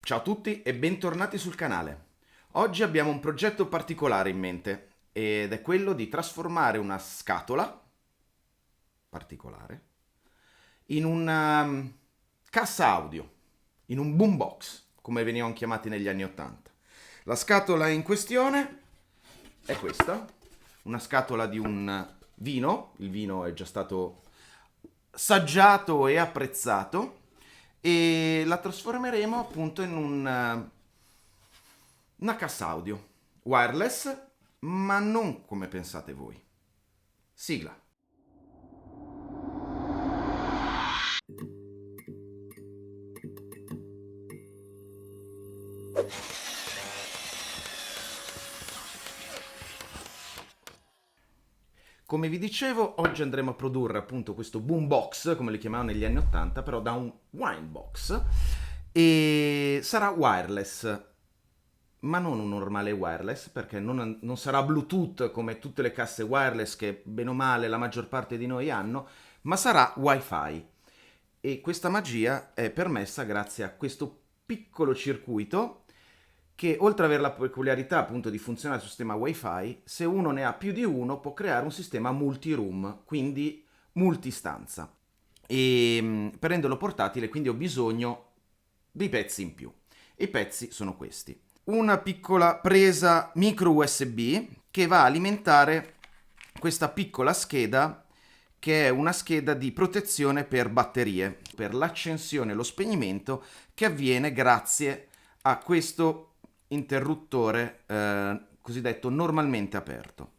Ciao a tutti e bentornati sul canale. Oggi abbiamo un progetto particolare in mente ed è quello di trasformare una scatola particolare in una cassa audio, in un boombox, come venivano chiamati negli anni '80. La scatola in questione è questa, una scatola di un vino, il vino è già stato saggiato e apprezzato e la trasformeremo appunto in una cassa audio wireless, ma non come pensate voi. Sigla. Come vi dicevo, oggi andremo a produrre appunto questo boombox, come li chiamavano negli anni '80, però da un winebox, e sarà wireless, ma non un normale wireless, perché non sarà Bluetooth come tutte le casse wireless che bene o male la maggior parte di noi hanno, ma sarà Wi-Fi. E questa magia è permessa grazie a questo piccolo circuito che, oltre ad avere la peculiarità appunto di funzionare sul sistema Wi-Fi, se uno ne ha più di uno può creare un sistema multi-room, quindi multistanza. E per renderlo portatile quindi ho bisogno dei pezzi in più. E i pezzi sono questi. Una piccola presa micro USB che va a alimentare questa piccola scheda, che è una scheda di protezione per batterie, per l'accensione e lo spegnimento che avviene grazie a questo interruttore cosiddetto normalmente aperto.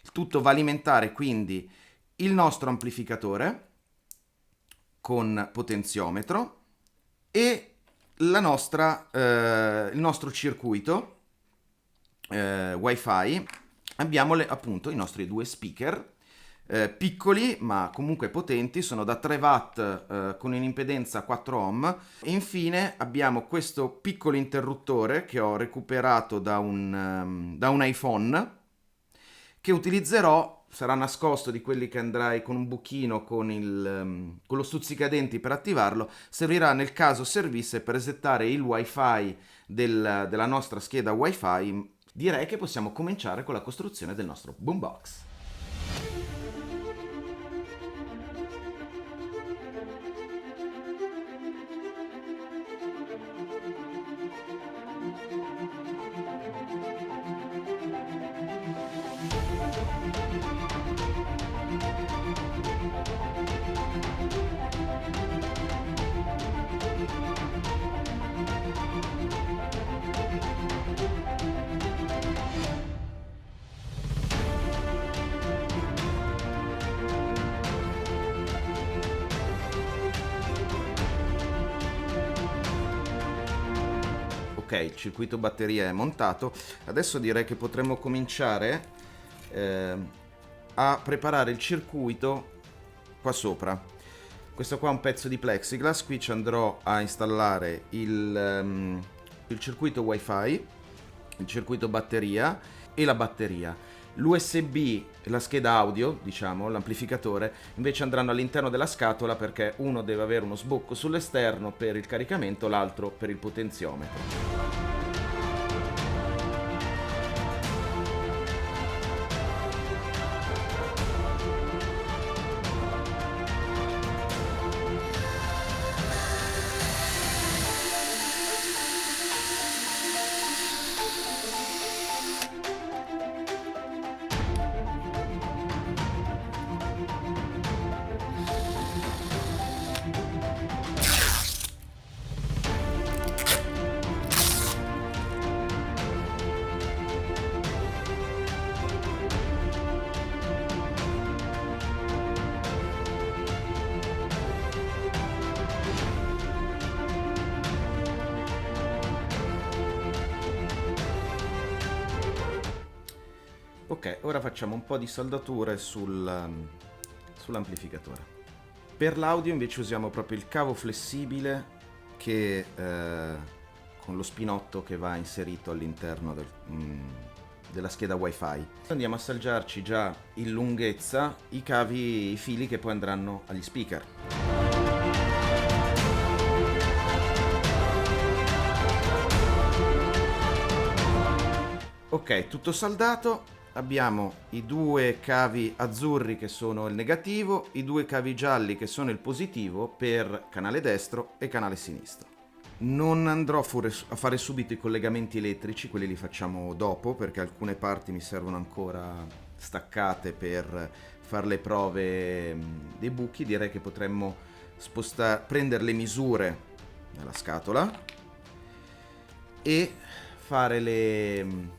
Il tutto va a alimentare quindi il nostro amplificatore con potenziometro e il nostro circuito Wi-Fi. Abbiamo appunto i nostri due speaker piccoli ma comunque potenti, sono da 3 watt con un'impedenza 4 ohm. E infine abbiamo questo piccolo interruttore che ho recuperato da un iPhone, che utilizzerò, sarà nascosto, di quelli che andrai con un buchino con lo stuzzicadenti per attivarlo. Servirà nel caso servisse per resettare il wifi della nostra scheda Wi-Fi. Direi che possiamo cominciare con la costruzione del nostro boombox. Ok, il circuito batteria è montato. Adesso direi che potremmo cominciare a preparare il circuito qua sopra. Questo qua è un pezzo di plexiglass. Qui ci andrò a installare il circuito Wi-Fi, il circuito batteria e la batteria. L'USB, la scheda audio, diciamo, l'amplificatore, invece andranno all'interno della scatola, perché uno deve avere uno sbocco sull'esterno per il caricamento, l'altro per il potenziometro. Ok, ora facciamo un po' di saldature sull'amplificatore. Per l'audio invece usiamo proprio il cavo flessibile che con lo spinotto che va inserito all'interno della scheda Wi-Fi. Andiamo a salgiarci già in lunghezza i fili che poi andranno agli speaker. Ok, tutto saldato. Abbiamo i due cavi azzurri che sono il negativo, i due cavi gialli che sono il positivo per canale destro e canale sinistro. Non andrò a fare subito i collegamenti elettrici, quelli li facciamo dopo perché alcune parti mi servono ancora staccate per fare le prove dei buchi. Direi che potremmo prendere le misure nella scatola e fare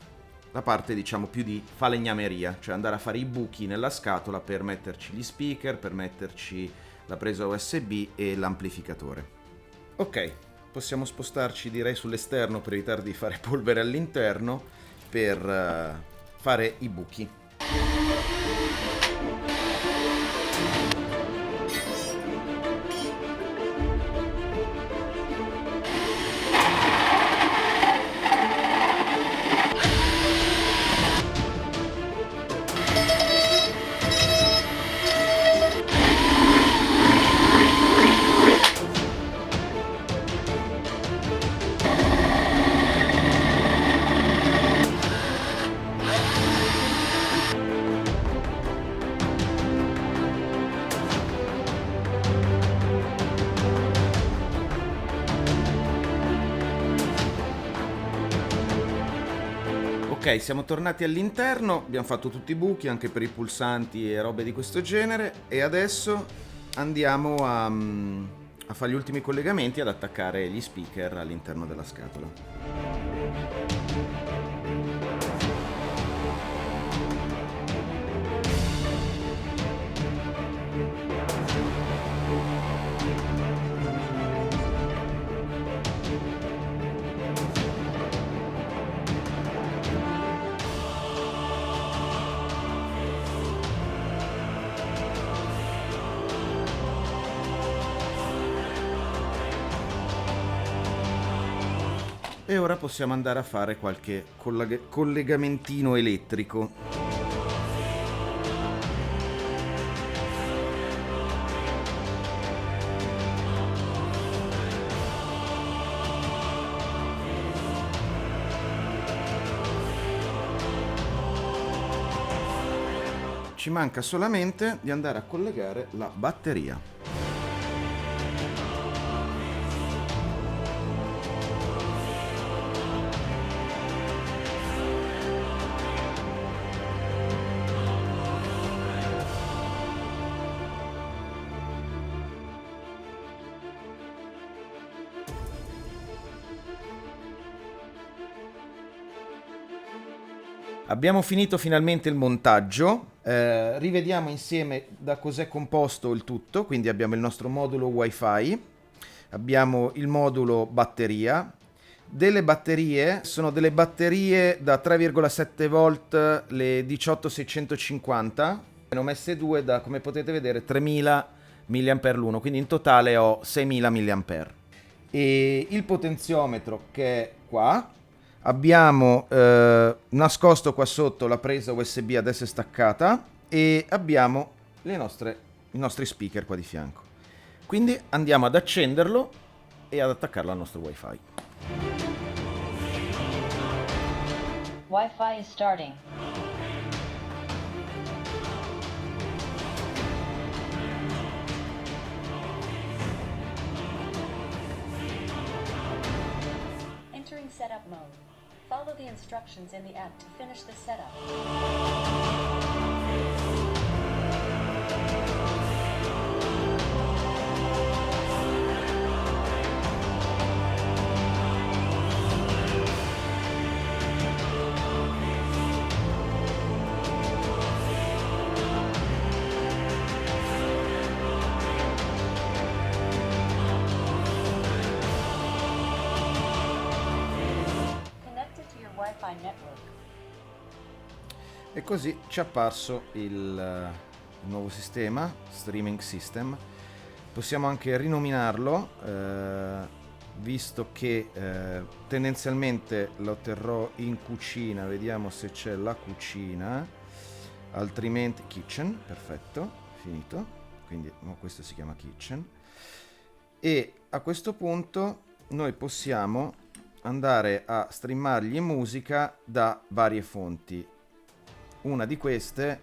la parte diciamo più di falegnameria, cioè andare a fare i buchi nella scatola per metterci gli speaker, per metterci la presa USB e l'amplificatore. Ok, possiamo spostarci direi sull'esterno per evitare di fare polvere all'interno per fare i buchi. Ok, siamo tornati all'interno, abbiamo fatto tutti i buchi anche per i pulsanti e robe di questo genere e adesso andiamo a fare gli ultimi collegamenti e ad attaccare gli speaker all'interno della scatola. E ora possiamo andare a fare qualche collegamentino elettrico. Ci manca solamente di andare a collegare la batteria. Abbiamo finito finalmente il montaggio, rivediamo insieme da cos'è composto il tutto, quindi abbiamo il nostro modulo Wi-Fi, abbiamo il modulo batteria, delle batterie, sono delle batterie da 3,7 volt, le 18650, ne ho messe due da, come potete vedere, 3000 mAh l'uno, quindi in totale ho 6000 mAh. E il potenziometro che è qua. Abbiamo nascosto qua sotto la presa USB adesso è staccata e abbiamo i nostri speaker qua di fianco. Quindi andiamo ad accenderlo e ad attaccarlo al nostro Wi-Fi. Wi-Fi is starting. Entering setup mode. Follow the instructions in the app to finish the setup. Wi-Fi network. E così ci è apparso il nuovo sistema, Streaming System. Possiamo anche rinominarlo, visto che tendenzialmente lo terrò in cucina. Vediamo se c'è la cucina, altrimenti kitchen, perfetto, finito. Quindi questo si chiama kitchen. E a questo punto noi possiamo andare a streamargli musica da varie fonti. Una di queste,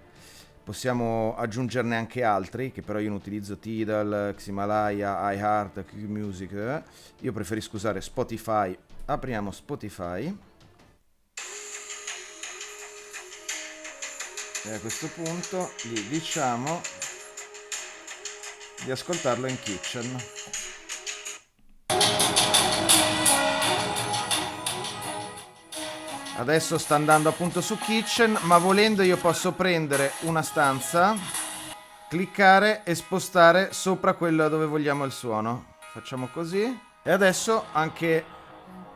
possiamo aggiungerne anche altri, che però io non utilizzo Tidal, Ximalaya, iHeart, QMusic. Io preferisco usare Spotify. Apriamo Spotify. E a questo punto gli diciamo di ascoltarlo in Kitchen. Adesso sta andando appunto su Kitchen, ma volendo io posso prendere una stanza, cliccare e spostare sopra quello dove vogliamo il suono. Facciamo così. E adesso anche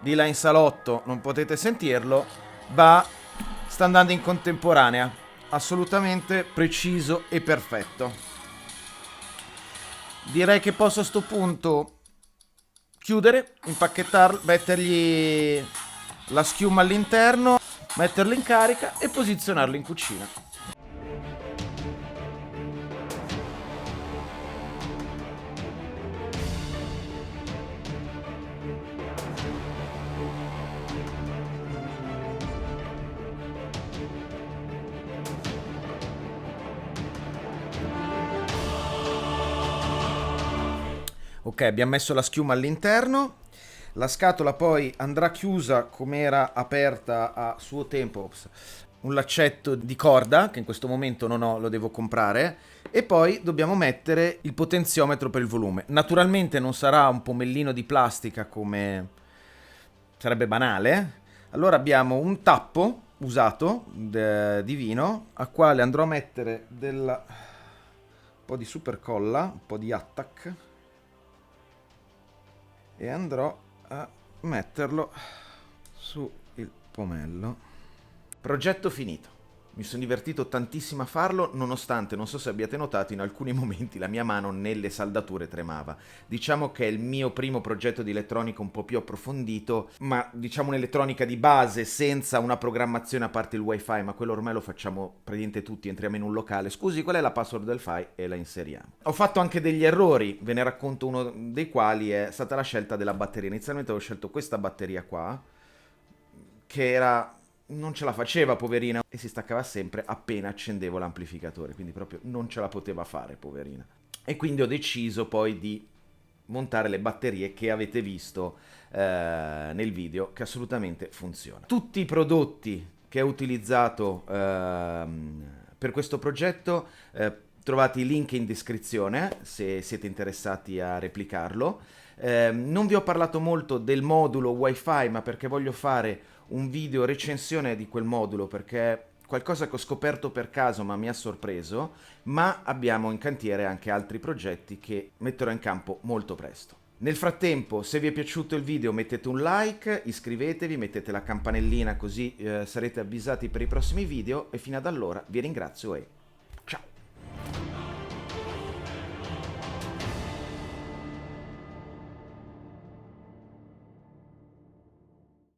di là in salotto, non potete sentirlo, sta andando in contemporanea. Assolutamente preciso e perfetto. Direi che posso a sto punto chiudere, impacchettarlo, mettergli la schiuma all'interno, metterlo in carica e posizionarlo in cucina. Ok, abbiamo messo la schiuma all'interno. La scatola poi andrà chiusa come era aperta a suo tempo. Ops. Un laccetto di corda, che in questo momento non ho, lo devo comprare. E poi dobbiamo mettere il potenziometro per il volume. Naturalmente non sarà un pomellino di plastica come sarebbe banale. Allora abbiamo un tappo usato di vino, al quale andrò a mettere un po' di super colla, un po' di attack. E andrò a metterlo su il pomello. Progetto finito. Mi sono divertito tantissimo a farlo, nonostante, non so se abbiate notato, in alcuni momenti la mia mano nelle saldature tremava. Diciamo che è il mio primo progetto di elettronica un po' più approfondito, ma diciamo un'elettronica di base, senza una programmazione a parte il wifi, ma quello ormai lo facciamo praticamente tutti, entriamo in un locale. Scusi, qual è la password del file? E la inseriamo. Ho fatto anche degli errori, ve ne racconto uno dei quali è stata la scelta della batteria. Inizialmente avevo scelto questa batteria qua, che non ce la faceva, poverina, e si staccava sempre appena accendevo l'amplificatore, quindi proprio non ce la poteva fare, poverina. E quindi ho deciso poi di montare le batterie che avete visto nel video, che assolutamente funziona. Tutti i prodotti che ho utilizzato per questo progetto trovate i link in descrizione se siete interessati a replicarlo. Non vi ho parlato molto del modulo wifi, ma perché voglio fare un video recensione di quel modulo, perché è qualcosa che ho scoperto per caso ma mi ha sorpreso, ma abbiamo in cantiere anche altri progetti che metterò in campo molto presto. Nel frattempo, se vi è piaciuto il video mettete un like, iscrivetevi, mettete la campanellina così sarete avvisati per i prossimi video, e fino ad allora vi ringrazio e